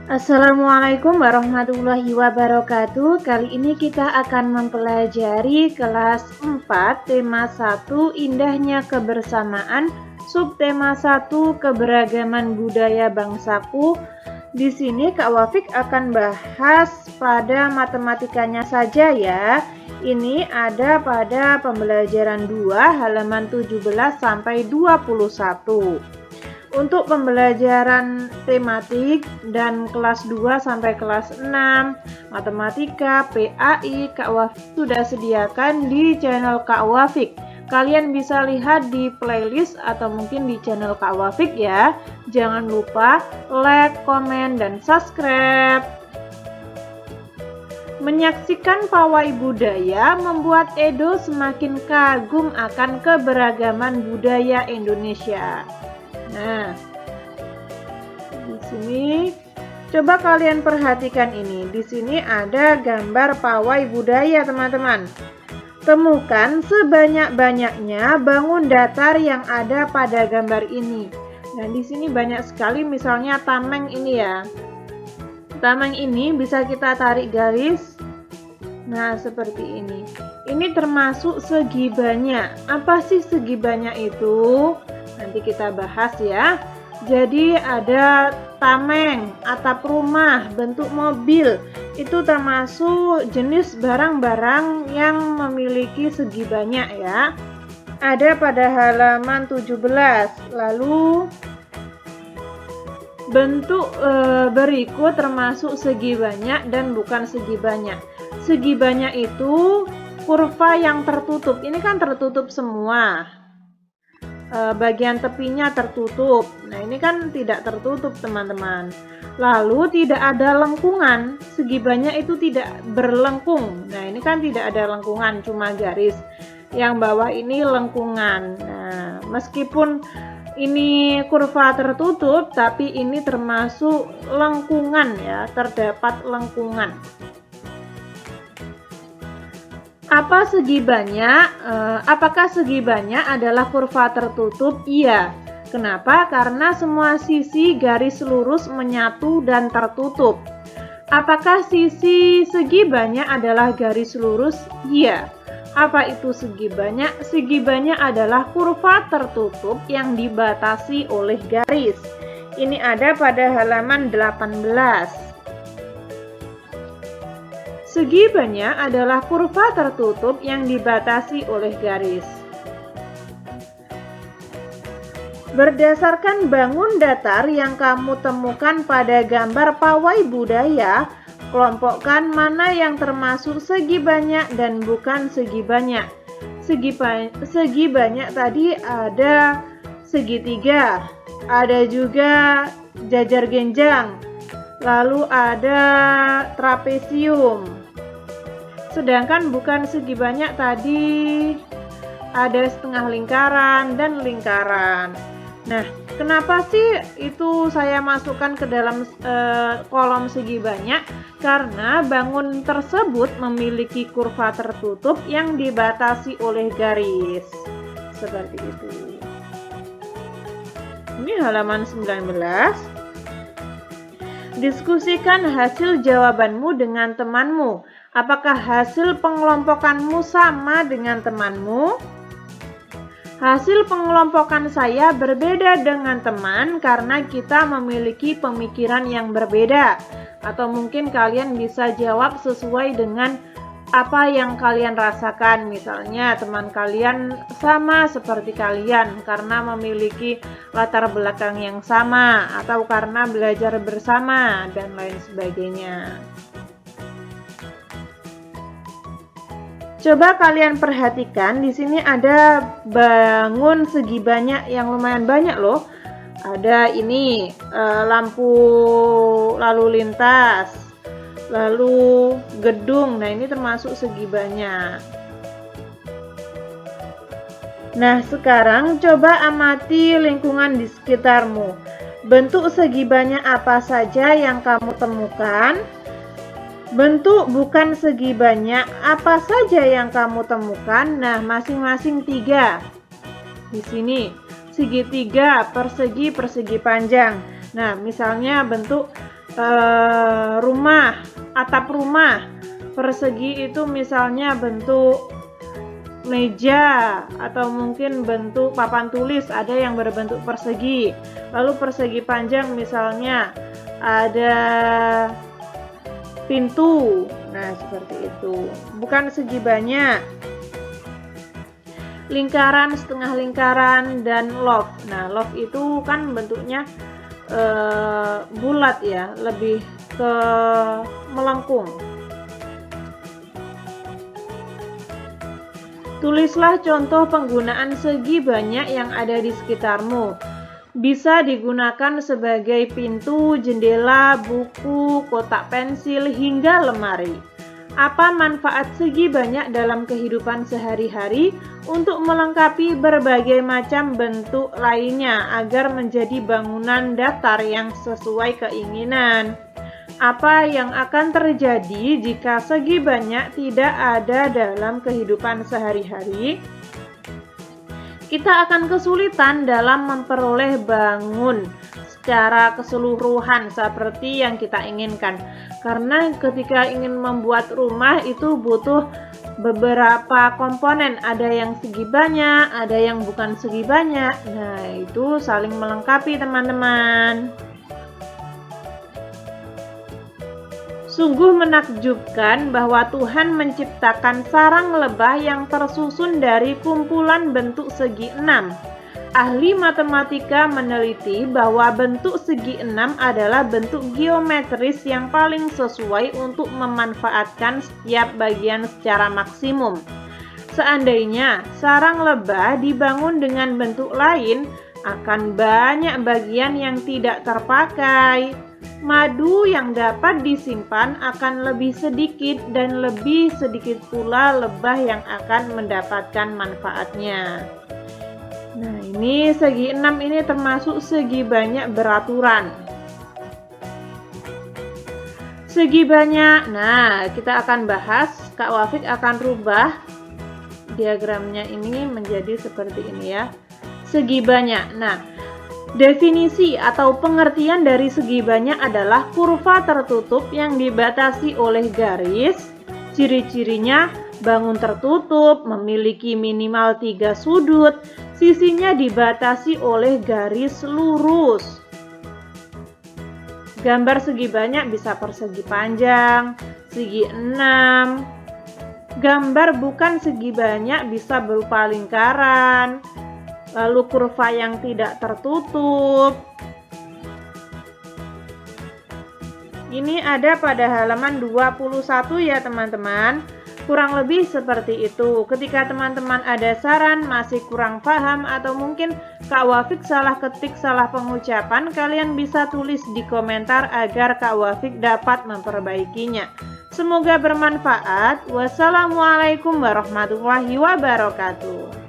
Assalamualaikum warahmatullahi wabarakatuh. Kali ini kita akan mempelajari kelas 4 tema 1 indahnya kebersamaan, subtema 1 keberagaman budaya bangsaku. Di sini Kak Wafik akan bahas pada matematikanya saja ya. Ini ada pada pembelajaran 2 halaman 17 sampai 21. Untuk pembelajaran tematik dan kelas 2 sampai kelas 6 matematika, PAI, Kak Wafik sudah sediakan di channel Kak Wafik. Kalian bisa lihat di playlist atau mungkin di channel Kak Wafik ya. Jangan lupa like, komen, dan subscribe. Menyaksikan pawai budaya membuat Edo semakin kagum akan keberagaman budaya Indonesia. Nah, di sini coba kalian perhatikan ini. Di sini ada gambar pawai budaya, teman-teman. Temukan sebanyak-banyaknya bangun datar yang ada pada gambar ini. Nah, di sini banyak sekali, misalnya tameng ini ya. Tameng ini bisa kita tarik garis. Nah, seperti ini. Ini termasuk segi banyak. Apa sih segi banyak itu? Nanti kita bahas ya. Jadi ada tameng, atap rumah, bentuk mobil. Itu termasuk jenis barang-barang yang memiliki segi banyak ya. Ada pada halaman 17. Lalu bentuk berikut termasuk segi banyak dan bukan segi banyak. Segi banyak itu kurva yang tertutup. Ini kan tertutup semua. Bagian tepinya tertutup. Nah, ini kan tidak tertutup, teman-teman. Lalu tidak ada lengkungan. Segi banyak itu tidak berlengkung. Nah, ini kan tidak ada lengkungan, cuma garis. Yang bawah ini lengkungan. Nah, meskipun ini kurva tertutup, tapi ini termasuk lengkungan ya, terdapat lengkungan. Apakah segi banyak adalah kurva tertutup? Iya. Kenapa? Karena semua sisi garis lurus menyatu dan tertutup. Apakah sisi segi banyak adalah garis lurus? Iya. Apa itu segi banyak? Segi banyak adalah kurva tertutup yang dibatasi oleh garis. Ini ada pada halaman 18. Segi banyak adalah kurva tertutup yang dibatasi oleh garis. Berdasarkan bangun datar yang kamu temukan pada gambar pawai budaya, kelompokkan mana yang termasuk segi banyak dan bukan segi banyak. Segi banyak tadi ada segitiga, ada juga jajar genjang, lalu ada trapesium. Sedangkan bukan segi banyak tadi ada setengah lingkaran dan lingkaran. Nah, kenapa sih itu saya masukkan ke dalam kolom segi banyak? Karena bangun tersebut memiliki kurva tertutup yang dibatasi oleh garis. Seperti itu. Ini halaman 19. Diskusikan hasil jawabanmu dengan temanmu. Apakah hasil pengelompokanmu sama dengan temanmu? Hasil pengelompokan saya berbeda dengan teman karena kita memiliki pemikiran yang berbeda. Atau mungkin kalian bisa jawab sesuai dengan apa yang kalian rasakan. Misalnya teman kalian sama seperti kalian karena memiliki latar belakang yang sama, atau karena belajar bersama dan lain sebagainya. Coba kalian perhatikan, di sini ada bangun segi banyak yang lumayan banyak loh. Ada ini lampu lalu lintas, lalu gedung. Nah, ini termasuk segi banyak. Nah, sekarang coba amati lingkungan di sekitarmu. Bentuk segi banyak apa saja yang kamu temukan? Bentuk bukan segi banyak apa saja yang kamu temukan? Nah, masing-masing 3. Di sini segitiga, persegi, persegi panjang. Nah, misalnya bentuk rumah, atap rumah. Persegi itu misalnya bentuk meja atau mungkin bentuk papan tulis, ada yang berbentuk persegi. Lalu persegi panjang misalnya ada pintu. Nah, seperti itu. Bukan segi banyak. Lingkaran, setengah lingkaran, dan loaf. Nah, loaf itu kan bentuknya bulat ya, lebih ke melengkung. Tulislah contoh penggunaan segi banyak yang ada di sekitarmu. Bisa digunakan sebagai pintu, jendela, buku, kotak pensil, hingga lemari. Apa manfaat segi banyak dalam kehidupan sehari-hari? Untuk melengkapi berbagai macam bentuk lainnya agar menjadi bangunan datar yang sesuai keinginan. Apa yang akan terjadi jika segi banyak tidak ada dalam kehidupan sehari-hari? Kita akan kesulitan dalam memperoleh bangun secara keseluruhan seperti yang kita inginkan. Karena ketika ingin membuat rumah itu butuh beberapa komponen, ada yang segi banyak, ada yang bukan segi banyak. Nah, itu saling melengkapi, teman-teman. Sungguh menakjubkan bahwa Tuhan menciptakan sarang lebah yang tersusun dari kumpulan bentuk segi 6. Ahli matematika meneliti bahwa bentuk segi 6 adalah bentuk geometris yang paling sesuai untuk memanfaatkan setiap bagian secara maksimum. Seandainya sarang lebah dibangun dengan bentuk lain, akan banyak bagian yang tidak terpakai. Madu yang dapat disimpan akan lebih sedikit dan lebih sedikit pula lebah yang akan mendapatkan manfaatnya. Nah, ini segi 6 ini termasuk segi banyak beraturan. Segi banyak, nah kita akan bahas, Kak Wafik akan rubah diagramnya ini menjadi seperti ini ya. Segi banyak. Nah, definisi atau pengertian dari segi banyak adalah kurva tertutup yang dibatasi oleh garis. Ciri-cirinya bangun tertutup, memiliki minimal 3 sudut, sisinya dibatasi oleh garis lurus. Gambar segi banyak bisa persegi panjang, segi 6. Gambar bukan segi banyak bisa berupa lingkaran, lalu kurva yang tidak tertutup. Ini ada pada halaman 21 ya teman-teman. Kurang lebih seperti itu. Ketika teman-teman ada saran, masih kurang paham, atau mungkin Kak Wafik salah ketik, salah pengucapan, kalian bisa tulis di komentar agar Kak Wafik dapat memperbaikinya. Semoga bermanfaat. Wassalamualaikum warahmatullahi wabarakatuh.